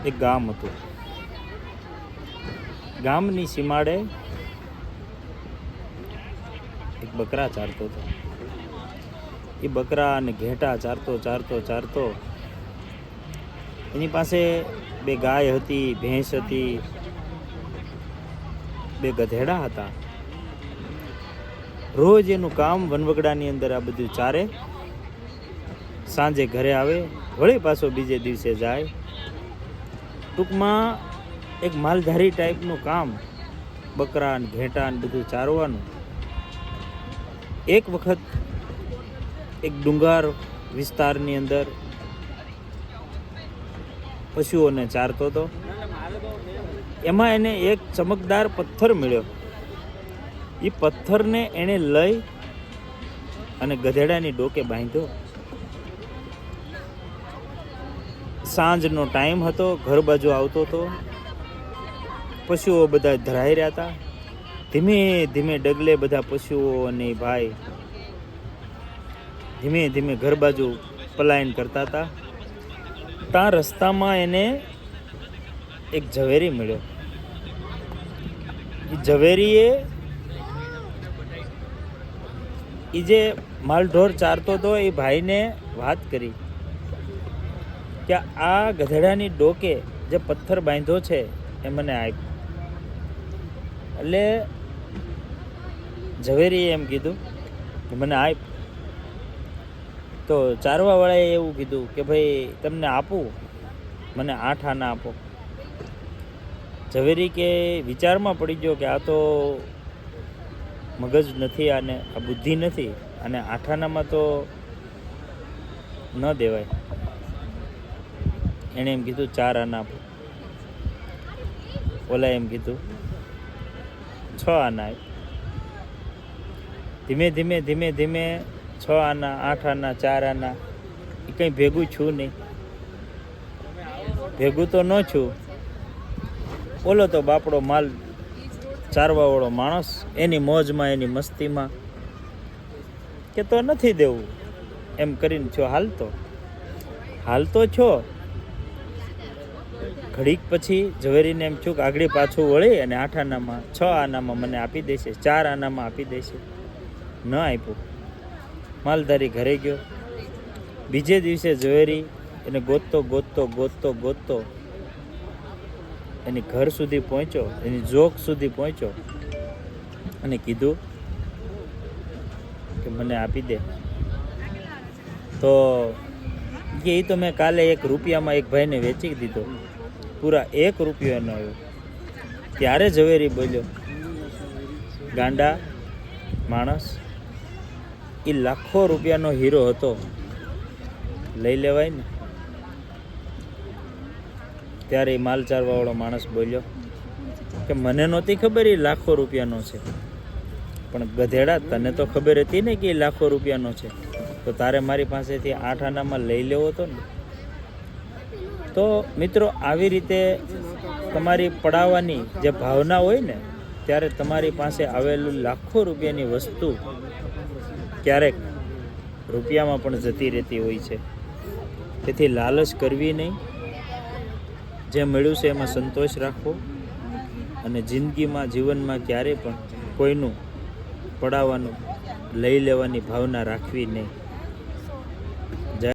એક ગામ હતું. ગામની સીમાડે એક બકરા ચારતો હતો. એ બકરા અને ઘેટા ચારતો એની પાસે 2 ગાય હતી, ભેંસ હતી, 2 ગધેડા હતા. રોજ એનું કામ વનવગડાની અંદર આ બધું ચારે, સાંજે ઘરે આવે, વળી પાછો બીજે દિવસે જાય. ટૂંકમાં એક માલધારી ટાઈપનું કામ, બકરા અને ઘેટા ને બધું ચારવાનું. એક વખત એક ડુંગર વિસ્તારની અંદર પશુઓને ચારતો હતો. એમાં એને એક ચમકદાર પથ્થર મળ્યો. એ પથ્થરને એણે લઈ અને ગધેડાની ડોકે બાંધ્યો. સાંજનો ટાઈમ હતો, ઘર બાજુ આવતો હતો. પશુઓ બધા ધરાઈ રહ્યા હતા. ધીમે ધીમે ડગલે બધા પશુઓ અને ભાઈ ધીમે ધીમે ઘર બાજુ પલાયન કરતા હતા. ત્યાં રસ્તામાં એને એક ઝવેરી મળ્યો. એ ઝવેરીએ એ જે માલઢોર ચારતો હતો એ ભાઈને વાત કરી કે આ ગધેડાની ડોકે જે પથ્થર બાંધ્યો છે એ મને આપ. એટલે ઝવેરીએ એમ કીધું કે મને આપ. તો ચારવાવાળાએ એવું કીધું કે ભાઈ તમને આપું, મને 8 આના આપો. ઝવેરી કે વિચારમાં પડી ગયો કે આ તો મગજ નથી, આને આ બુદ્ધિ નથી, અને 8 આનામાં તો ન દેવાય. એણે એમ કીધું 4 આના આપો. ઓલા એમ કીધું 6 આના આપ. ધીમે ધીમે ધીમે ધીમે 6 આના, 8 આના, 4 આના, એ કંઈ ભેગું છું નહીં. ભેગું તો ન છું. ઓલો તો બાપડો માલ ચારવાવાળો માણસ એની મોજમાં, એની મસ્તીમાં કે તો નથી દેવું એમ કરીને છો હાલતો છો. ઘડીક પછી ઝવેરીને એમ છું કે આગળ પાછું વળી અને 8 આનામાં, 6 આનામાં મને આપી દેશે, 4 આનામાં આપી દેશે. ન આપ્યું. માલધારી ઘરે ગયો. બીજે દિવસે ઝવેરી એને ગોતતો એની ઘર સુધી પહોંચ્યો, એની જોક સુધી પહોંચ્યો અને કીધું કે મને આપી દે. તો એ તો મેં કાલે 1 રૂપિયામાં એક ભાઈને વેચી દીધો, પૂરા 1 રૂપિયો ન આવ્યો. ત્યારે ઝવેરી બોલ્યો, ગાંડા માણસ, એ લાખો રૂપિયાનો હીરો હતો, લઈ લેવાય ને. ત્યારે એ માલ ચારવાવાળો માણસ બોલ્યો કે મને નહોતી ખબર એ લાખો રૂપિયાનો છે, પણ ગધેડા તને તો ખબર હતી ને કે એ લાખો રૂપિયાનો છે, તો તારે મારી પાસેથી 8 આનામાં લઈ લેવો હતો ને. તો મિત્રો, આવી રીતે તમારી પડાવવાની જે ભાવના હોય ને, ત્યારે તમારી પાસે આવેલું લાખો રૂપિયાની વસ્તુ ક્યારેક રૂપિયામાં પણ જતી રહેતી હોય છે. તેથી લાલચ કરવી નહીં. જે મળ્યું છે એમાં સંતોષ રાખવો, અને જિંદગીમાં, જીવનમાં ક્યારેય પણ કોઈનું પડાવવાનું, લઈ લેવાની ભાવના રાખવી નહીં.